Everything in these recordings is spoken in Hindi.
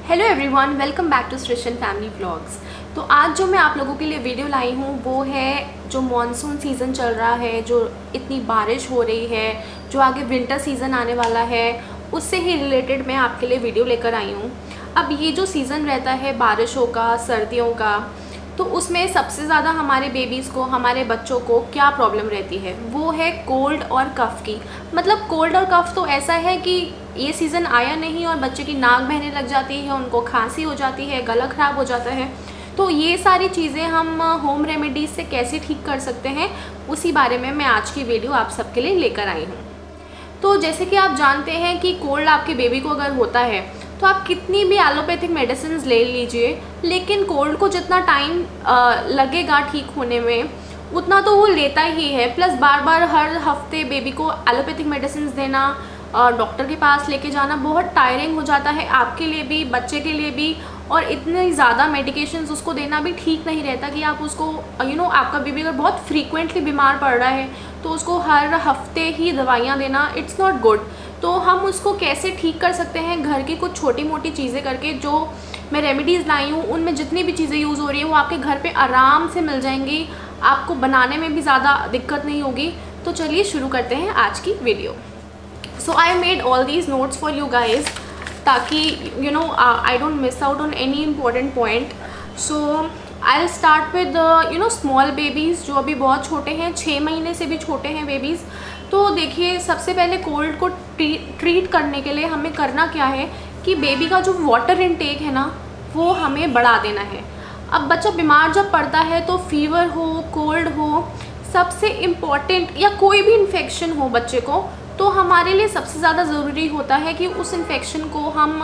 Hello everyone, welcome back to Srishan family vlogs. तो आज जो मैं आप लोगों के लिए वीडियो लाई हूँ वो है जो मॉनसून सीज़न चल रहा है, जो इतनी बारिश हो रही है, जो आगे विंटर सीज़न आने वाला है, उससे ही रिलेटेड मैं आपके लिए वीडियो लेकर आई हूँ। अब ये जो सीज़न रहता है बारिशों का, सर्दियों का, तो उसमें सबसे ज़्यादा हमारे बेबीज़ को, हमारे बच्चों को क्या प्रॉब्लम रहती है वो है कोल्ड और कफ़ की। मतलब कोल्ड और कफ़ तो ऐसा है कि ये सीज़न आया नहीं और बच्चे की नाक बहने लग जाती है, उनको खांसी हो जाती है, गला ख़राब हो जाता है। तो ये सारी चीज़ें हम होम रेमेडीज़ से कैसे ठीक कर सकते हैं, उसी बारे में मैं आज की वीडियो आप सबके लिए लेकर आई हूँ। तो जैसे कि आप जानते हैं कि कोल्ड आपके बेबी को अगर होता है तो आप कितनी भी एलोपैथिक मेडिसिन ले लीजिए, लेकिन कोल्ड को जितना टाइम लगेगा ठीक होने में उतना तो वो लेता ही है। प्लस बार बार हर हफ्ते बेबी को एलोपैथिक मेडिसिन देना, डॉक्टर के पास लेके जाना बहुत टायरिंग हो जाता है आपके लिए भी, बच्चे के लिए भी। और इतनी ज़्यादा मेडिकेशंस उसको देना भी ठीक नहीं रहता कि आप उसको आपका बेबी अगर बहुत फ्रीक्वेंटली बीमार पड़ रहा है तो उसको हर हफ्ते ही दवाइयाँ देना, इट्स नॉट गुड। तो हम उसको कैसे ठीक कर सकते हैं घर की कुछ छोटी मोटी चीज़ें करके। जो मैं रेमेडीज़ लाई हूँ उनमें जितनी भी चीज़ें यूज़ हो रही है वो आपके घर पे आराम से मिल जाएंगी, आपको बनाने में भी ज़्यादा दिक्कत नहीं होगी। तो चलिए शुरू करते हैं आज की video. So I made all these notes for you guys ताकि I don't miss out on any important point. So I will start with small babies जो अभी बहुत छोटे हैं, 6 महीने से भी छोटे हैं बेबीज़। तो देखिए, सबसे पहले कोल्ड को ट्रीट करने के लिए हमें करना क्या है कि बेबी का जो वाटर इनटेक है ना वो हमें बढ़ा देना है। अब बच्चा बीमार जब पड़ता है तो फीवर हो, कोल्ड हो, सबसे इम्पॉर्टेंट या कोई भी इन्फेक्शन हो बच्चे को, तो हमारे लिए सबसे ज़्यादा ज़रूरी होता है कि उस इन्फेक्शन को हम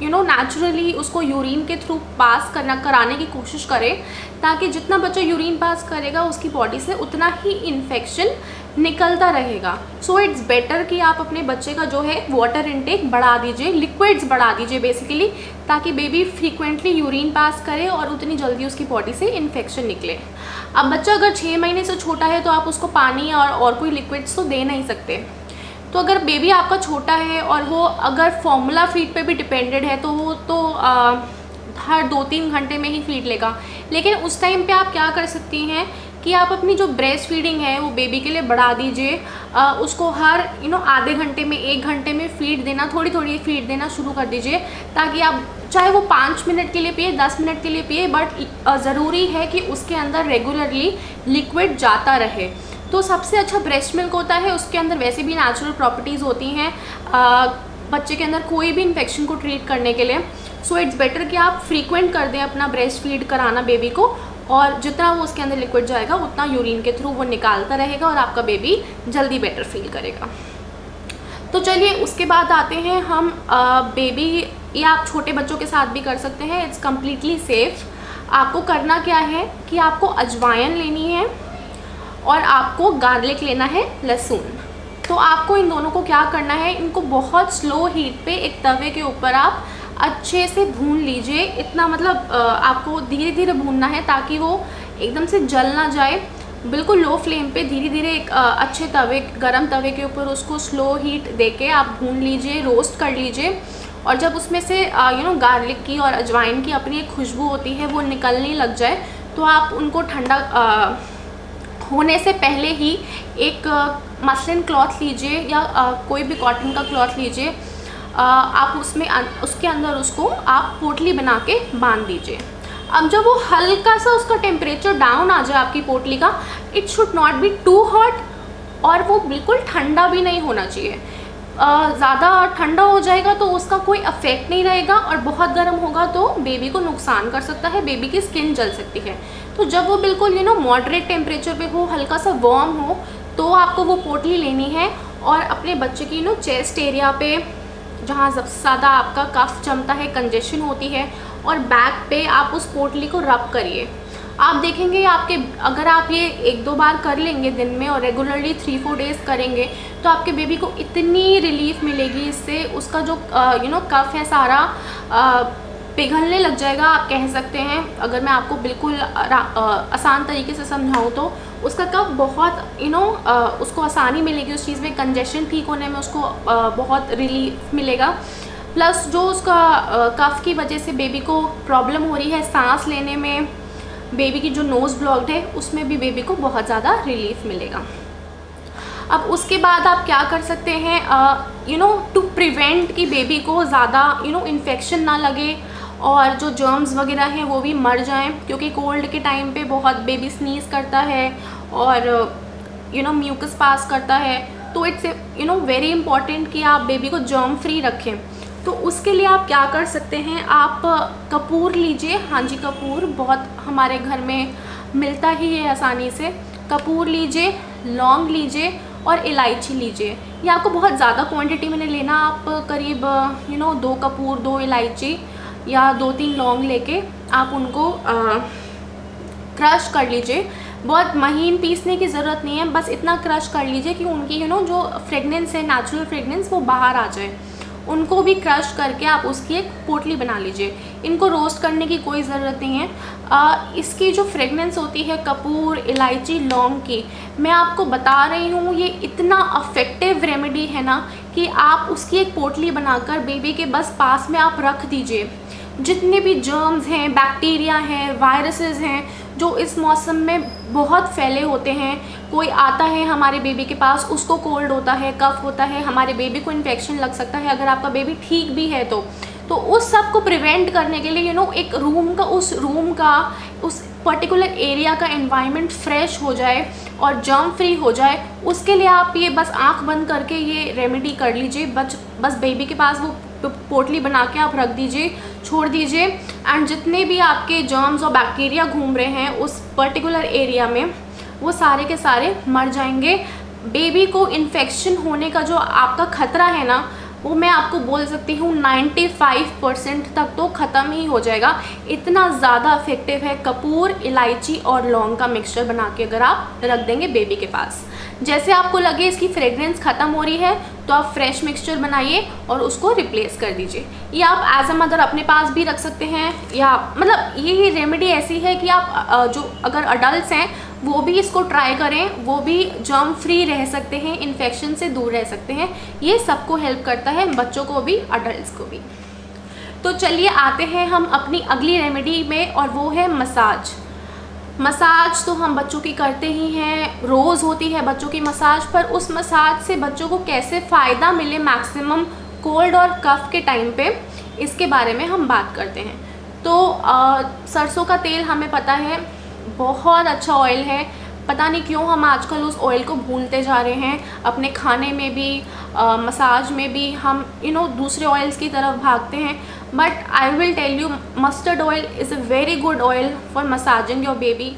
नेचुरली उसको यूरिन के थ्रू पास कराने की कोशिश करें, ताकि जितना बच्चा यूरिन पास करेगा उसकी बॉडी से उतना ही इन्फेक्शन निकलता रहेगा। सो इट्स बेटर कि आप अपने बच्चे का जो है वाटर इनटेक बढ़ा दीजिए, लिक्विड्स बढ़ा दीजिए बेसिकली, ताकि बेबी फ्रीक्वेंटली यूरिन पास करे और उतनी जल्दी उसकी बॉडी से इन्फेक्शन निकले। अब बच्चा अगर 6 महीने से छोटा है तो आप उसको पानी और कोई लिक्विड्स तो दे नहीं सकते। तो अगर बेबी आपका छोटा है और वो अगर फॉर्मूला फीड पे भी डिपेंडेड है तो वो तो हर 2-3 घंटे में ही फीड लेगा। लेकिन उस टाइम पे आप क्या कर सकती हैं कि आप अपनी जो ब्रेस्ट फीडिंग है वो बेबी के लिए बढ़ा दीजिए। उसको हर आधे घंटे में, 1 घंटे में फीड देना, थोड़ी थोड़ी फीड देना शुरू कर दीजिए, ताकि आप चाहे वो 5 मिनट के लिए पिए, 10 मिनट के लिए पिए, बट ज़रूरी है कि उसके अंदर रेगुलरली लिक्विड जाता रहे। तो सबसे अच्छा ब्रेस्ट मिल्क होता है, उसके अंदर वैसे भी नेचुरल प्रॉपर्टीज़ होती हैं बच्चे के अंदर कोई भी इन्फेक्शन को ट्रीट करने के लिए। सो इट्स बेटर कि आप फ्रीक्वेंट कर दें अपना ब्रेस्ट फीड कराना बेबी को, और जितना वो उसके अंदर लिक्विड जाएगा उतना यूरिन के थ्रू वो निकालता रहेगा और आपका बेबी जल्दी बेटर फील करेगा। तो चलिए उसके बाद आते हैं हम बेबी या आप छोटे बच्चों के साथ भी कर सकते हैं, इट्स कम्प्लीटली सेफ़। आपको करना क्या है कि आपको अजवाइन लेनी है और आपको गार्लिक लेना है, लहसुन। तो आपको इन दोनों को क्या करना है, इनको बहुत स्लो हीट पे एक तवे के ऊपर आप अच्छे से भून लीजिए। इतना मतलब आपको धीरे धीरे भूनना है ताकि वो एकदम से जल ना जाए। बिल्कुल लो फ्लेम पे धीरे धीरे एक अच्छे तवे, गरम तवे के ऊपर उसको स्लो हीट देके आप भून लीजिए, रोस्ट कर लीजिए। और जब उसमें से गार्लिक की और अजवाइन की अपनी एक खुशबू होती है वो निकलने लग जाए, तो आप उनको ठंडा होने से पहले ही एक मसलिन क्लॉथ लीजिए या कोई भी कॉटन का क्लॉथ लीजिए। आप उसके अंदर उसको आप पोटली बना के बांध दीजिए। अब जब वो हल्का सा उसका टेम्परेचर डाउन आ जाए आपकी पोटली का, it should not be too hot और वो बिल्कुल ठंडा भी नहीं होना चाहिए। ज़्यादा ठंडा हो जाएगा तो उसका कोई इफेक्ट नहीं रहेगा, और बहुत गर्म होगा तो बेबी को नुकसान कर सकता है, बेबी की स्किन जल सकती है। तो जब वो बिल्कुल मॉडरेट टेम्परेचर पे हो, हल्का सा वार्म हो, तो आपको वो पोटली लेनी है और अपने बच्चे की चेस्ट एरिया पे, जहाँ सबसे ज़्यादा आपका कफ जमता है, कंजेशन होती है, और बैक पे आप उस पोटली को रब करिए। आप देखेंगे आपके, अगर आप ये 1-2 बार कर लेंगे दिन में और रेगुलरली 3-4 डेज़ करेंगे तो आपके बेबी को इतनी रिलीफ मिलेगी इससे, उसका जो कफ है सारा पिघलने लग जाएगा, आप कह सकते हैं। अगर मैं आपको बिल्कुल आसान तरीके से समझाऊँ तो उसका कफ बहुत उसको आसानी मिलेगी उस चीज़ में, कंजेशन ठीक होने में उसको बहुत रिलीफ मिलेगा। प्लस जो उसका कफ की वजह से बेबी को प्रॉब्लम हो रही है सांस लेने में, बेबी की जो नोज़ ब्लॉक्ड है उसमें भी बेबी को बहुत ज़्यादा रिलीफ मिलेगा। अब उसके बाद आप क्या कर सकते हैं, टू प्रिवेंट कि बेबी को ज़्यादा इन्फेक्शन ना लगे और जो जर्म्स वगैरह हैं वो भी मर जाएं, क्योंकि कोल्ड के टाइम पे बहुत बेबी स्नीज़ करता है और म्यूकस पास करता है। तो इट्स वेरी इंपॉर्टेंट कि आप बेबी को जर्म फ्री रखें। तो उसके लिए आप क्या कर सकते हैं, आप कपूर लीजिए। हाँ जी, कपूर बहुत हमारे घर में मिलता ही है आसानी से। कपूर लीजिए, लौंग लीजिए और इलायची लीजिए। ये आपको बहुत ज़्यादा क्वांटिटी में नहीं लेना, आप करीब 2 कपूर, 2 इलायची या 2-3 लौंग लेके आप उनको क्रश कर लीजिए। बहुत महीन पीसने की ज़रूरत नहीं है, बस इतना क्रश कर लीजिए कि उनकी जो फ्रेगनेंस है, नेचुरल फ्रेगनेंस, वो बाहर आ जाए। उनको भी क्रश करके आप उसकी एक पोटली बना लीजिए। इनको रोस्ट करने की कोई ज़रूरत नहीं है। इसकी जो फ्रेगनेंस होती है कपूर, इलायची, लौंग की, मैं आपको बता रही हूँ, ये इतना अफेक्टिव रेमेडी है ना कि आप उसकी एक पोटली बनाकर बेबी के बस पास में आप रख दीजिए। जितने भी जर्म्स हैं, बैक्टीरिया हैं, वायरसेस हैं जो इस मौसम में बहुत फैले होते हैं, कोई आता है हमारे बेबी के पास, उसको कोल्ड होता है, कफ होता है, हमारे बेबी को इन्फेक्शन लग सकता है अगर आपका बेबी ठीक भी है तो उस सब को प्रिवेंट करने के लिए एक रूम का उस पर्टिकुलर एरिया का एनवायरनमेंट फ्रेश हो जाए और जर्म फ्री हो जाए, उसके लिए आप ये बस आंख बंद करके ये रेमेडी कर लीजिए। बस बेबी के पास वो पोटली बना के आप रख दीजिए, छोड़ दीजिए, एंड जितने भी आपके जर्म्स और बैक्टीरिया घूम रहे हैं उस पर्टिकुलर एरिया में, वो सारे के सारे मर जाएंगे। बेबी को इन्फेक्शन होने का जो आपका ख़तरा है ना, वो मैं आपको बोल सकती हूँ 95% तक तो ख़त्म ही हो जाएगा। इतना ज़्यादा इफेक्टिव है कपूर, इलायची और लौंग का मिक्सचर बना के अगर आप रख देंगे बेबी के पास। जैसे आपको लगे इसकी फ्रेगरेंस ख़त्म हो रही है तो आप फ्रेश मिक्सचर बनाइए और उसको रिप्लेस कर दीजिए। ये आप एज अ मदर अपने पास भी रख सकते हैं, या मतलब ये रेमेडी ऐसी है कि आप जो अगर अडल्ट हैं वो भी इसको ट्राई करें, वो भी जर्म फ्री रह सकते हैं, इन्फेक्शन से दूर रह सकते हैं। ये सबको हेल्प करता है, बच्चों को भी, अडल्ट्स को भी। तो चलिए आते हैं हम अपनी अगली रेमेडी में, और वो है मसाज। मसाज तो हम बच्चों की करते ही हैं, रोज़ होती है बच्चों की मसाज, पर उस मसाज से बच्चों को कैसे फ़ायदा मिले मैक्सिमम कोल्ड और कफ के टाइम पे, इसके बारे में हम बात करते हैं। तो सरसों का तेल हमें पता है बहुत अच्छा ऑयल है, पता नहीं क्यों हम आजकल उस ऑयल को भूलते जा रहे हैं। अपने खाने में भी, मसाज में भी हम दूसरे ऑयल्स की तरफ भागते हैं। But I will tell you, mustard oil is a very good oil for massaging your baby.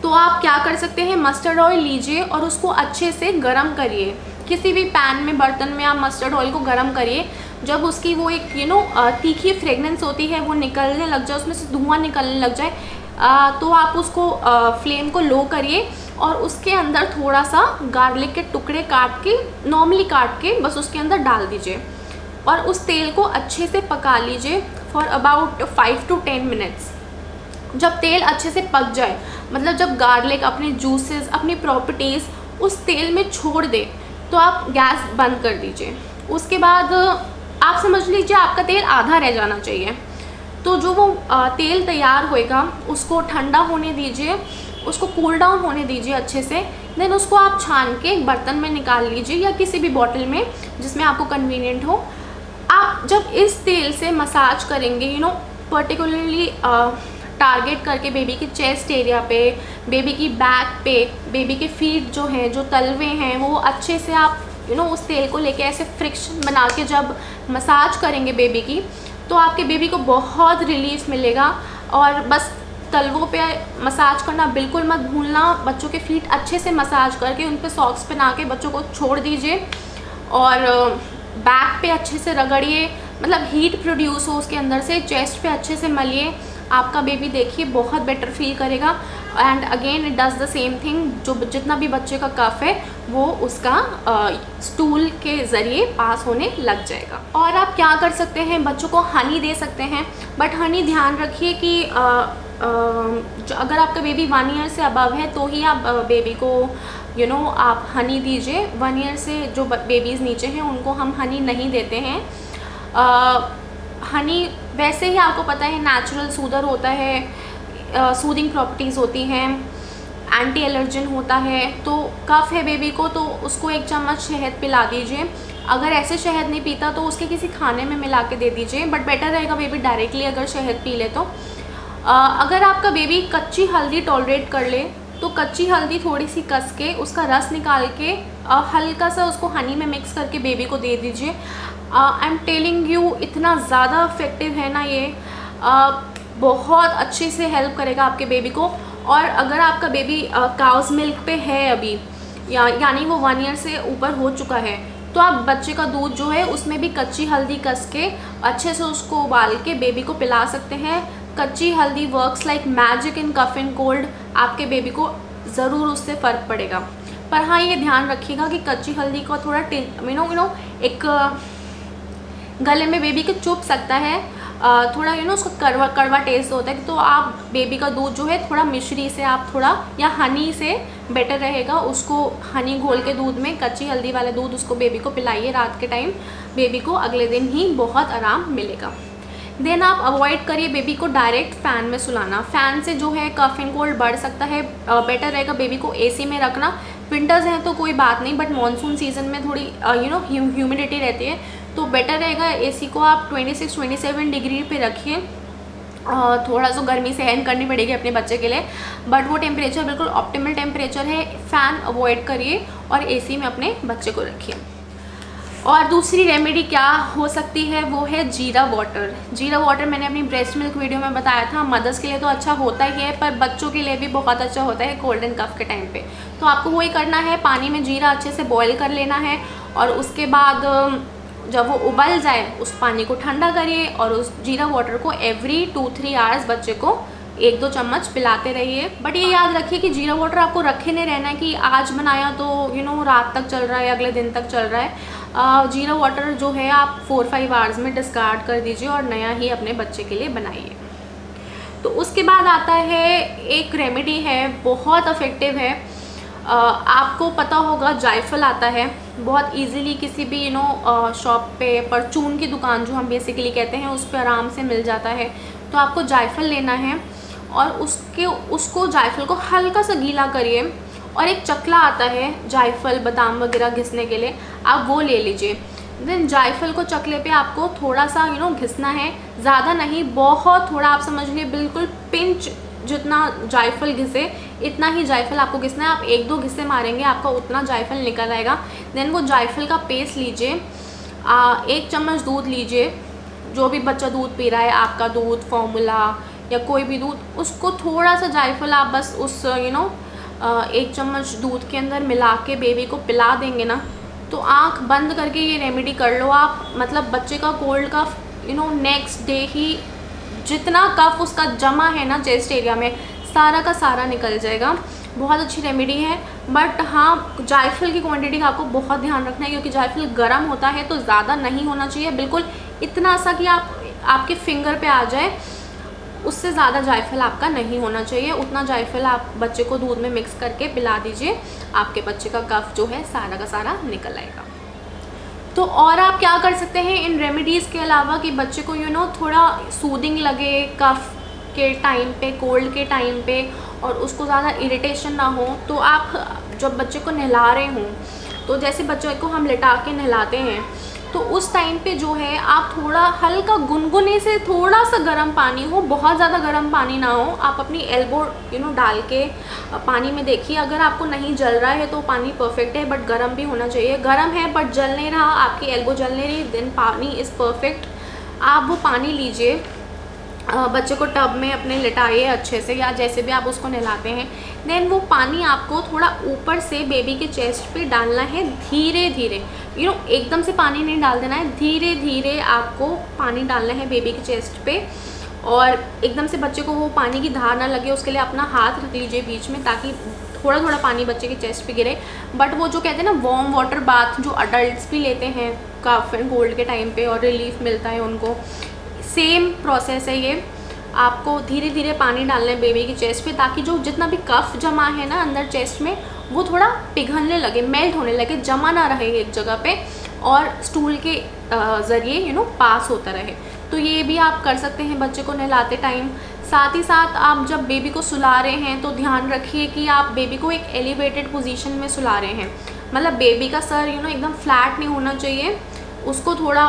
तो आप क्या कर सकते हैं, मस्टर्ड ऑयल लीजिए और उसको अच्छे से गर्म करिए। किसी भी पैन में, बर्तन में आप मस्टर्ड ऑयल को गर्म करिए। जब उसकी वो एक तीखी फ्रेगनेंस होती है वो निकलने लग जाए, उसमें से धुआं निकलने लग जाए, तो आप उसको फ्लेम को लो करिए और उसके अंदर थोड़ा सा गार्लिक के टुकड़े काट के, नॉर्मली काट के बस उसके अंदर डाल दीजिए और उस तेल को अच्छे से पका लीजिए फॉर अबाउट 5 to 10 मिनट्स। जब तेल अच्छे से पक जाए, मतलब जब गार्लिक अपने जूसेस, अपनी प्रॉपर्टीज़ उस तेल में छोड़ दे, तो आप गैस बंद कर दीजिए। उसके बाद आप समझ लीजिए आपका तेल आधा रह जाना चाहिए। तो जो वो तेल तैयार होएगा उसको ठंडा होने दीजिए, उसको कूल डाउन होने दीजिए अच्छे से। देन उसको आप छान के एक बर्तन में निकाल लीजिए या किसी भी बॉटल में जिसमें आपको कन्वीनियंट हो। आप जब इस तेल से मसाज करेंगे, पर्टिकुलरली टारगेट करके बेबी की चेस्ट एरिया पे, बेबी की बैक पे, बेबी के फीट जो हैं, जो तलवे हैं, वो अच्छे से आप उस तेल को लेके ऐसे फ्रिक्शन बना के जब मसाज करेंगे बेबी की, तो आपके बेबी को बहुत रिलीफ मिलेगा। और बस तलवों पे मसाज करना बिल्कुल मत भूलना। बच्चों के फीट अच्छे से मसाज करके उन पे सॉक्स पहना के बच्चों को छोड़ दीजिए और बैक पे अच्छे से रगड़िए, मतलब हीट प्रोड्यूस हो उसके अंदर से। चेस्ट पे अच्छे से मलिए, आपका बेबी देखिए बहुत बेटर फील करेगा। And again it does the same thing, जो जितना भी बच्चे का कफ है वो उसका स्टूल के ज़रिए पास होने लग जाएगा। और आप क्या कर सकते हैं, बच्चों को हनी दे सकते हैं, बट हनी ध्यान रखिए कि जो अगर आपका बेबी 1 ईयर से अबव है तो ही आप बेबी को आप हनी दीजिए। 1 ईयर से जो बेबीज़ नीचे हैं उनको हम हनी नहीं देते हैं। हनी वैसे ही आपको पता है नेचुरल सूदर होता है, सूदिंग प्रॉपर्टीज़ होती हैं, एंटी एलर्जन होता है। तो कफ है बेबी को तो उसको 1 चम्मच शहद पिला दीजिए। अगर ऐसे शहद नहीं पीता तो उसके किसी खाने में मिला के दे दीजिए, बट बेटर रहेगा बेबी डायरेक्टली अगर शहद पी ले तो। अगर आपका बेबी कच्ची हल्दी टॉलरेट कर ले तो कच्ची हल्दी थोड़ी सी कस के उसका रस निकाल के हल्का सा उसको हनी में मिक्स करके बेबी को दे दीजिए। आई एम टेलिंग यू इतना ज़्यादा इफेक्टिव है ना ये, बहुत अच्छे से हेल्प करेगा आपके बेबी को। और अगर आपका बेबी काउस मिल्क पे है अभी, यानी वो 1 ईयर से ऊपर हो चुका है, तो आप बच्चे का दूध जो है उसमें भी कच्ची हल्दी कस के अच्छे से उसको उबाल के बेबी को पिला सकते हैं। कच्ची हल्दी works like magic in cough and cold. आपके बेबी को ज़रूर उससे फ़र्क पड़ेगा। पर हाँ, ये ध्यान रखिएगा कि कच्ची हल्दी का थोड़ा एक गले में बेबी के चुभ सकता है, थोड़ा उसका कड़वा कड़वा टेस्ट होता है। तो आप बेबी का दूध जो है थोड़ा मिश्री से आप थोड़ा या हनी से बेटर रहेगा, उसको हनी घोल के दूध में कच्ची हल्दी वाला दूध उसको बेबी को पिलाइए रात के टाइम। बेबी को अगले दिन ही बहुत आराम मिलेगा। देन आप अवॉइड करिए बेबी को डायरेक्ट फ़ैन में सुलाना। फ़ैन से जो है कफ एंड कोल्ड बढ़ सकता है। बेटर रहेगा बेबी को एसी में रखना। विंटर्स हैं तो कोई बात नहीं, बट मानसून सीज़न में थोड़ी ह्यूमिडिटी रहती है, तो बेटर रहेगा एसी को आप 26-27 डिग्री पे रखिए। थोड़ा सा गर्मी सहन करनी पड़ेगी अपने बच्चे के लिए, बट वो टेम्परेचर बिल्कुल ऑप्टिमल टेम्परेचर है। फ़ैन अवॉइड करिए और एसी में अपने बच्चे को रखिए। और दूसरी रेमेडी क्या हो सकती है वो है जीरा वाटर। जीरा वाटर मैंने अपनी ब्रेस्ट मिल्क वीडियो में बताया था। मदर्स के लिए तो अच्छा होता ही है, पर बच्चों के लिए भी बहुत अच्छा होता है कोल्ड एंड कफ के टाइम पे। तो आपको वही करना है, पानी में जीरा अच्छे से बॉईल कर लेना है और उसके बाद जब वो उबल जाए उस पानी को ठंडा करिए और उस जीरा वाटर को एवरी 2-3 आवर्स बच्चे को 1-2 चम्मच पिलाते रहिए। बट ये याद रखिए कि जीरा वाटर आपको रखे नहीं रहना है कि आज बनाया तो रात तक चल रहा है, अगले दिन तक चल रहा है। जीरा वाटर जो है आप 4-5 आवर्स में डिस्कार्ड कर दीजिए और नया ही अपने बच्चे के लिए बनाइए। तो उसके बाद आता है एक रेमेडी है, बहुत इफ़ेक्टिव है। आपको पता होगा जायफल आता है बहुत इजीली किसी भी शॉप पे, परचून की दुकान जो हम बेसिकली कहते हैं, उस पर आराम से मिल जाता है। तो आपको जायफल लेना है और उसको जायफल को हल्का सा गीला करिए और एक चकला आता है जायफल बादाम वगैरह घिसने के लिए, आप वो ले लीजिए। देन जायफल को चकले पे आपको थोड़ा सा घिसना है, ज़्यादा नहीं, बहुत थोड़ा, आप समझ लिए बिल्कुल पिंच जितना जायफल घिसे इतना ही जायफल आपको घिसना है। आप 1-2 घिसे मारेंगे आपका उतना जायफल निकल आएगा। देन वो जायफल का पेस्ट लीजिए, 1 चम्मच दूध लीजिए, जो भी बच्चा दूध पी रहा है, आपका दूध, फॉर्मूला या कोई भी दूध, उसको थोड़ा सा जायफल आप बस उस 1 चम्मच दूध के अंदर मिला के बेबी को पिला देंगे ना, तो आँख बंद करके ये रेमेडी कर लो आप। मतलब बच्चे का कोल्ड कफ नेक्स्ट डे ही जितना कफ उसका जमा है ना चेस्ट एरिया में, सारा का सारा निकल जाएगा। बहुत अच्छी रेमेडी है। बट हाँ, जायफल की क्वांटिटी का आपको बहुत ध्यान रखना है, क्योंकि जायफल गर्म होता है तो ज़्यादा नहीं होना चाहिए, बिल्कुल इतना सा कि आपके फिंगर पे आ जाए, उससे ज़्यादा जायफल आपका नहीं होना चाहिए। उतना जायफल आप बच्चे को दूध में मिक्स करके पिला दीजिए, आपके बच्चे का कफ जो है सारा का सारा निकल आएगा। तो और आप क्या कर सकते हैं इन रेमेडीज़ के अलावा कि बच्चे को थोड़ा सूदिंग लगे कफ के टाइम पे, कोल्ड के टाइम पे, और उसको ज़्यादा इरिटेशन ना हो। तो आप जब बच्चे को नहला रहे हों, तो जैसे बच्चे को हम लिटा के नहलाते हैं, तो उस टाइम पे जो है आप थोड़ा हल्का गुनगुने से थोड़ा सा गर्म पानी हो, बहुत ज़्यादा गर्म पानी ना हो, आप अपनी एल्बो डाल के पानी में देखिए। अगर आपको नहीं जल रहा है तो पानी परफेक्ट है, बट गर्म भी होना चाहिए। गर्म है बट जल नहीं रहा, आपकी एल्बो जल नहीं रही, देन पानी इज़ परफेक्ट। आप वो पानी लीजिए, बच्चे को टब में अपने लिटाइए अच्छे से, या जैसे भी आप उसको नहलाते हैं। देन वो पानी आपको थोड़ा ऊपर से बेबी के चेस्ट पे डालना है, धीरे धीरे, एकदम से पानी नहीं डाल देना है, धीरे धीरे आपको पानी डालना है बेबी के चेस्ट पे। और एकदम से बच्चे को वो पानी की धार ना लगे, उसके लिए अपना हाथ रख लीजिए बीच में, ताकि थोड़ा थोड़ा पानी बच्चे के चेस्ट पे गिरे। बट वो जो कहते हैं ना वार्म वाटर बाथ, जो अडल्ट्स भी लेते हैं कफ एंड कोल्ड के टाइम पे और रिलीफ मिलता है उनको, सेम प्रोसेस है ये। आपको धीरे धीरे पानी डालना है बेबी की चेस्ट पे, ताकि जो जितना भी कफ जमा है ना अंदर चेस्ट में, वो थोड़ा पिघलने लगे, मेल्ट होने लगे, जमा ना रहे एक जगह पे। और स्टूल के ज़रिए पास होता रहे। तो ये भी आप कर सकते हैं बच्चे को नहलाते टाइम। साथ ही साथ आप जब बेबी को सुला रहे हैं तो ध्यान रखिए कि आप बेबी को एक एलिवेटेड पोजीशन में सुला रहे हैं। मतलब बेबी का सर एकदम फ्लैट नहीं होना चाहिए, उसको थोड़ा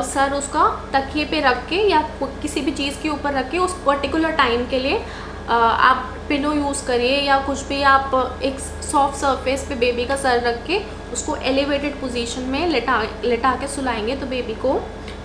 सर उसका तकिए पे रख के या किसी भी चीज़ के ऊपर रख के उस पर्टिकुलर टाइम के लिए आप पिलो यूज़ करिए या कुछ भी, आप एक सॉफ्ट सरफेस पे बेबी का सर रख के उसको एलिवेटेड पोजीशन में लेटा के सुलाएंगे तो बेबी को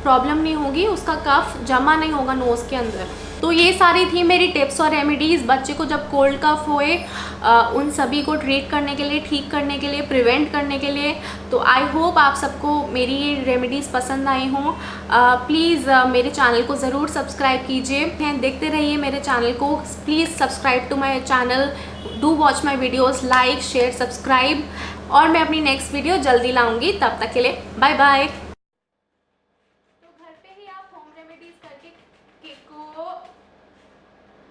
प्रॉब्लम नहीं होगी, उसका कफ जमा नहीं होगा नोज़ के अंदर। तो ये सारी थी मेरी टिप्स और रेमेडीज़ बच्चे को जब कोल्ड कफ होए उन सभी को ट्रीट करने के लिए, ठीक करने के लिए, प्रिवेंट करने के लिए। तो आई होप आप सबको मेरी ये रेमेडीज़ पसंद आई हों। प्लीज़ मेरे चैनल को ज़रूर सब्सक्राइब कीजिए, देखते रहिए मेरे चैनल को। Please subscribe to my channel, do watch my videos, like share subscribe. और मैं अपनी नेक्स्ट वीडियो जल्दी लाऊंगी, तब तक के लिए बाय बाय।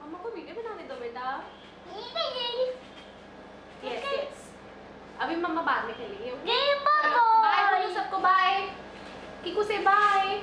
मम्मा को वीडियो बनाने दो बेटा। यस यस, अभी मम्मा बाद में खेलेंगे। चलो बाय बोलो सबको, बाय। किकू से बाय।